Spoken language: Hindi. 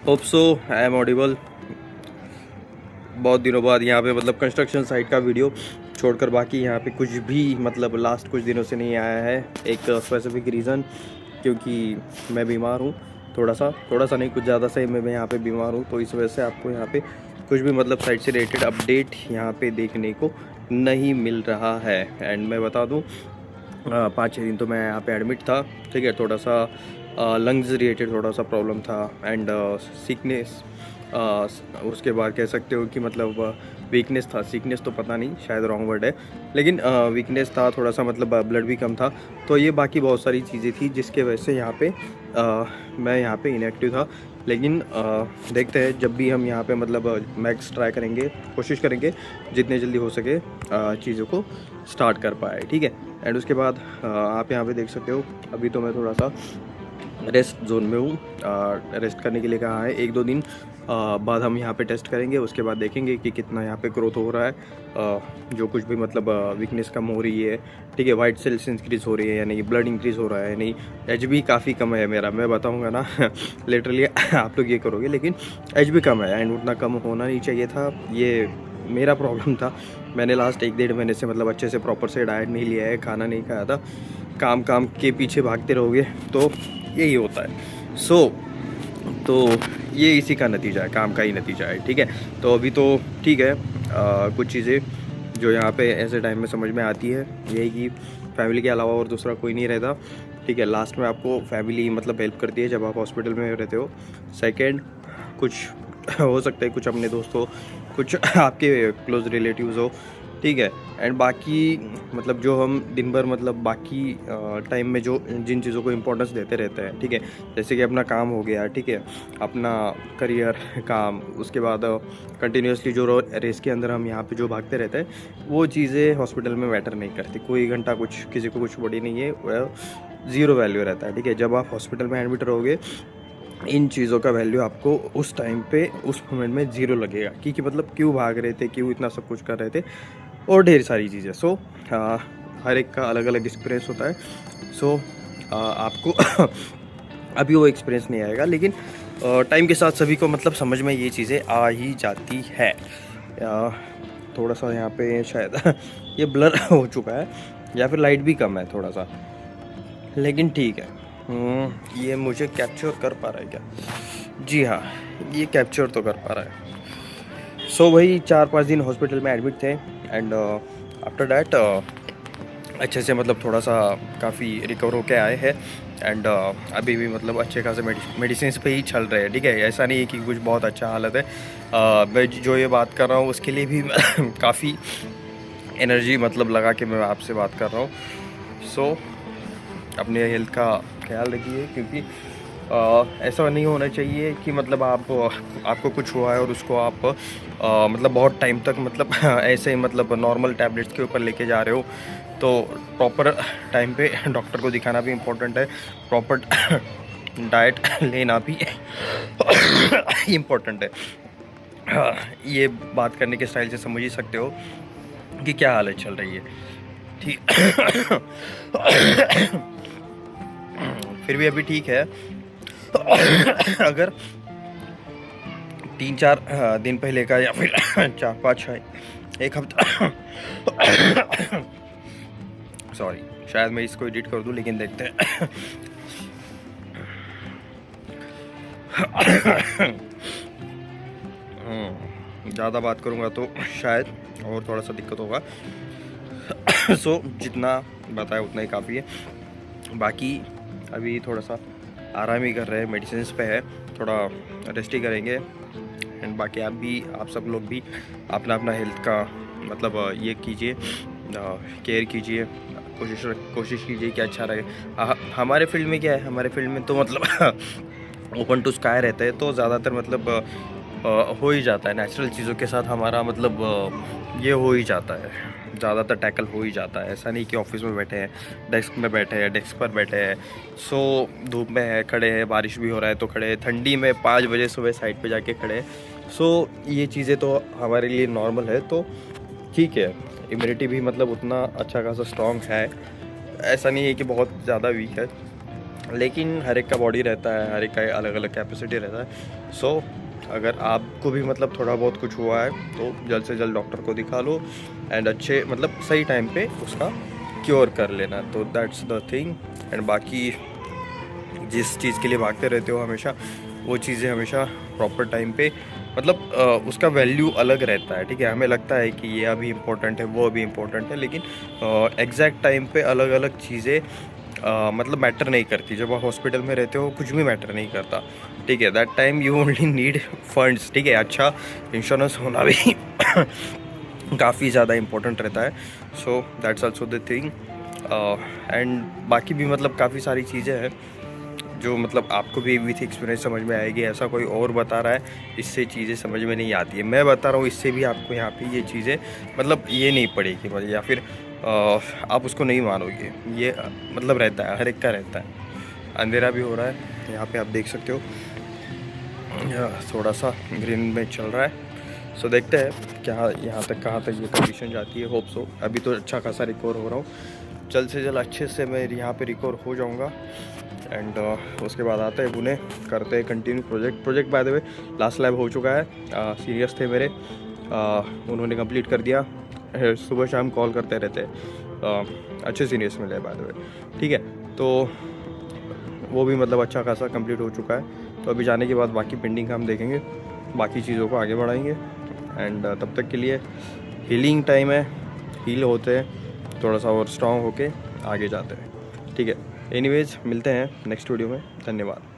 Hope so I am audible. बहुत दिनों बाद यहाँ पे मतलब कंस्ट्रक्शन साइट का वीडियो छोड़कर बाकी यहाँ पे कुछ भी मतलब लास्ट कुछ दिनों से नहीं आया है। एक स्पेसिफिक रीज़न, क्योंकि मैं बीमार हूँ। थोड़ा सा नहीं, कुछ ज़्यादा सही में मैं यहाँ पे बीमार हूँ, तो इस वजह से आपको यहाँ पे कुछ भी मतलब साइट से रिलेटेड अपडेट यहाँ पे देखने को नहीं मिल रहा है। एंड मैं बता दूँ, 5-6 दिन तो मैं यहाँ पे एडमिट था। ठीक है, थोड़ा सा लंग्स रिलेटेड थोड़ा सा प्रॉब्लम था एंड सिकनेस। उसके बाद कह सकते हो कि मतलब वीकनेस था। सीकनेस तो पता नहीं, शायद रॉन्ग वर्ड है, लेकिन वीकनेस था थोड़ा सा, मतलब ब्लड भी कम था। तो ये बाकी बहुत सारी चीज़ें थी जिसके वजह से यहाँ पे मैं यहाँ पे इनएक्टिव था। लेकिन देखते हैं, जब भी हम यहाँ पे मतलब मैक्स ट्राई करेंगे, कोशिश करेंगे जितने जल्दी हो सके चीज़ों को स्टार्ट कर पाए। ठीक है, एंड उसके बाद आप यहाँ पे देख सकते हो, अभी तो मैं थोड़ा सा रेस्ट जोन में हूँ। रेस्ट करने के लिए कहा है, 1-2 दिन बाद हम यहाँ पे टेस्ट करेंगे। उसके बाद देखेंगे कि कितना यहाँ पे ग्रोथ हो रहा है, जो कुछ भी मतलब वीकनेस कम हो रही है। ठीक है, वाइट सेल्स इंक्रीज़ हो रही है या नहीं, ब्लड इंक्रीज़ हो रहा है या नहीं। एच बी काफ़ी कम है मेरा, मैं बताऊँगा ना लिटरली आप लोग ये करोगे, लेकिन एच बी कम है एंड उतना कम होना नहीं चाहिए था। ये मेरा प्रॉब्लम था। मैंने लास्ट 1-1.5 महीने से मतलब अच्छे से प्रॉपर से डाइट नहीं लिया है, खाना नहीं खाया था। काम काम के पीछे भागते रहोगे तो यही होता है। तो ये इसी का नतीजा है, काम का ही नतीजा है। ठीक है, तो अभी तो ठीक है। कुछ चीज़ें जो यहाँ पे ऐसे टाइम में समझ में आती है, यही कि फैमिली के अलावा और दूसरा कोई नहीं रहता। ठीक है, लास्ट में आपको फैमिली मतलब हेल्प करती है जब आप हॉस्पिटल में रहते हो। सेकंड, कुछ हो सकता है कुछ अपने दोस्त हो, कुछ आपके क्लोज रिलेटिव्स हो। ठीक है, एंड बाकी मतलब जो हम दिन भर मतलब बाकी टाइम में जो जिन चीज़ों को इम्पोर्टेंस देते रहते हैं। ठीक है, जैसे कि अपना काम हो गया, ठीक है, अपना करियर, काम, उसके बाद कंटिन्यूसली जो रेस के अंदर हम यहाँ पे जो भागते रहते हैं, वो चीज़ें हॉस्पिटल में मैटर नहीं करती। कोई घंटा कुछ किसी को कुछ बड़ी नहीं है, वह ज़ीरो वैल्यू रहता है। ठीक है, जब आप हॉस्पिटल में एडमिट रहोगे, इन चीज़ों का वैल्यू आपको उस टाइम पे उस मोमेंट में ज़ीरो लगेगा कि मतलब क्यों भाग रहे थे, क्यों इतना सब कुछ कर रहे थे, और ढेर सारी चीज़ें। सो हर एक का अलग अलग एक्सपीरियंस होता है। सो आपको अभी वो एक्सपीरियंस नहीं आएगा, लेकिन टाइम के साथ सभी को मतलब समझ में ये चीज़ें आ ही जाती है। थोड़ा सा यहाँ पे शायद ये ब्लर हो चुका है या फिर लाइट भी कम है थोड़ा सा, लेकिन ठीक है। ये मुझे कैप्चर कर पा रहा है क्या? जी हाँ, ये कैप्चर तो कर पा रहा है। सो वही 4-5 दिन हॉस्पिटल में एडमिट थे एंड आफ्टर डैट अच्छे से मतलब थोड़ा सा काफ़ी रिकवर होके आए हैं एंड अभी भी मतलब अच्छे खासे मेडिसिन पे ही चल रहे हैं। ठीक है, ऐसा नहीं है कि कुछ बहुत अच्छा हालत है। मैं जो ये बात कर रहा हूँ उसके लिए भी काफ़ी एनर्जी मतलब लगा के मैं आपसे बात कर रहा हूँ। सो अपने हेल्थ का ख्याल रखिए, क्योंकि ऐसा नहीं होना चाहिए कि मतलब आपको कुछ हुआ है और उसको आप मतलब बहुत टाइम तक मतलब ऐसे ही मतलब नॉर्मल टैबलेट्स के ऊपर लेके जा रहे हो। तो प्रॉपर टाइम पे डॉक्टर को दिखाना भी इम्पोर्टेंट है, प्रॉपर डाइट लेना भी इम्पोर्टेंट है। ये बात करने के स्टाइल से समझ ही सकते हो कि क्या हालत चल रही है। ठीक फिर भी अभी ठीक है। अगर 3-4 दिन पहले का या फिर 4-5 एक हफ्ता सॉरी, शायद मैं इसको एडिट कर दूं, लेकिन देखते हैं। ज़्यादा बात करूंगा तो शायद और थोड़ा सा दिक्कत होगा। सो जितना बताया उतना ही काफ़ी है। बाकी अभी थोड़ा सा आराम ही कर रहे हैं, मेडिसिन पे है, थोड़ा रेस्ट ही करेंगे। एंड बाकी आप सब लोग भी अपना अपना हेल्थ का मतलब ये कीजिए, केयर कीजिए, कोशिश कीजिए कि अच्छा रहे। हमारे फील्ड में क्या है, हमारे फील्ड में तो मतलब ओपन टू स्काई रहता है, तो ज़्यादातर मतलब हो ही जाता है नेचुरल चीज़ों के साथ हमारा मतलब ये हो ही जाता है, ज़्यादातर टैकल हो ही जाता है। ऐसा नहीं कि ऑफिस में बैठे हैं, डेस्क में बैठे हैं, डेस्क पर बैठे हैं। सो धूप में है, खड़े हैं, बारिश भी हो रहा है तो खड़े हैं, ठंडी में 5 बजे सुबह साइड पे जाके खड़े हैं। सो ये चीज़ें तो हमारे लिए नॉर्मल है, तो ठीक है। इम्यूनिटी भी मतलब उतना अच्छा खासा स्ट्रॉन्ग है, ऐसा नहीं है कि बहुत ज़्यादा वीक है। लेकिन हर एक का बॉडी रहता है, हर एक का अलग अलग कैपेसिटी रहता है। सो अगर आपको भी मतलब थोड़ा बहुत कुछ हुआ है तो जल्द से जल्द डॉक्टर को दिखा लो एंड अच्छे मतलब सही टाइम पे उसका क्योर कर लेना। तो दैट्स द थिंग। एंड बाकी जिस चीज़ के लिए भागते रहते हो हमेशा, वो चीज़ें हमेशा प्रॉपर टाइम पे मतलब उसका वैल्यू अलग रहता है, ठीक है। हमें लगता है कि ये अभी इम्पोर्टेंट है, वो अभी इम्पोर्टेंट है, लेकिन एग्जैक्ट टाइम पे अलग अलग चीज़ें मतलब मैटर नहीं करती। जब आप हॉस्पिटल में रहते हो कुछ भी मैटर नहीं करता, ठीक है। That time you only need funds, ठीक है। अच्छा इंश्योरेंस होना भी काफ़ी ज़्यादा इम्पोर्टेंट रहता है। So that's also the thing. And बाकी भी मतलब काफ़ी सारी चीज़ें हैं जो मतलब आपको भी विथ एक्सपीरियंस समझ में आएगी। ऐसा कोई और बता रहा है इससे चीज़ें समझ में नहीं आती है, मैं बता रहा हूँ इससे भी आपको यहाँ पे ये चीज़ें मतलब ये नहीं पड़ेगी मतलब, या फिर आप उसको नहीं मानोगे। ये मतलब रहता है, हर एक का रहता है। अंधेरा भी हो रहा है यहाँ पे, आप देख सकते हो थोड़ा सा ग्रीन में चल रहा है। सो देखते हैं क्या यहाँ तक कहाँ तक ये कंडीशन जाती है। Hope so. अभी तो अच्छा खासा रिकवर हो रहा हूँ, जल्द से जल्द अच्छे से मैं यहाँ पे रिकवर हो जाऊँगा। एंड उसके बाद आते हैं पुणे, करते हैं continue project by the way last lab हो चुका है। सीनियर्स थे मेरे, उन्होंने कंप्लीट कर दिया। सुबह शाम कॉल करते रहते, अच्छे सीनियर्स मिले बाय द वे, ठीक है। तो वो भी मतलब अच्छा खासा कंप्लीट हो चुका है। तो अभी जाने के बाद बाकी पेंडिंग काम देखेंगे, बाकी चीज़ों को आगे बढ़ाएंगे। एंड तब तक के लिए हीलिंग टाइम है, हील होते हैं थोड़ा सा और स्ट्रॉन्ग होके आगे जाते हैं, ठीक है। एनीवेज मिलते हैं नेक्स्ट वीडियो में। धन्यवाद।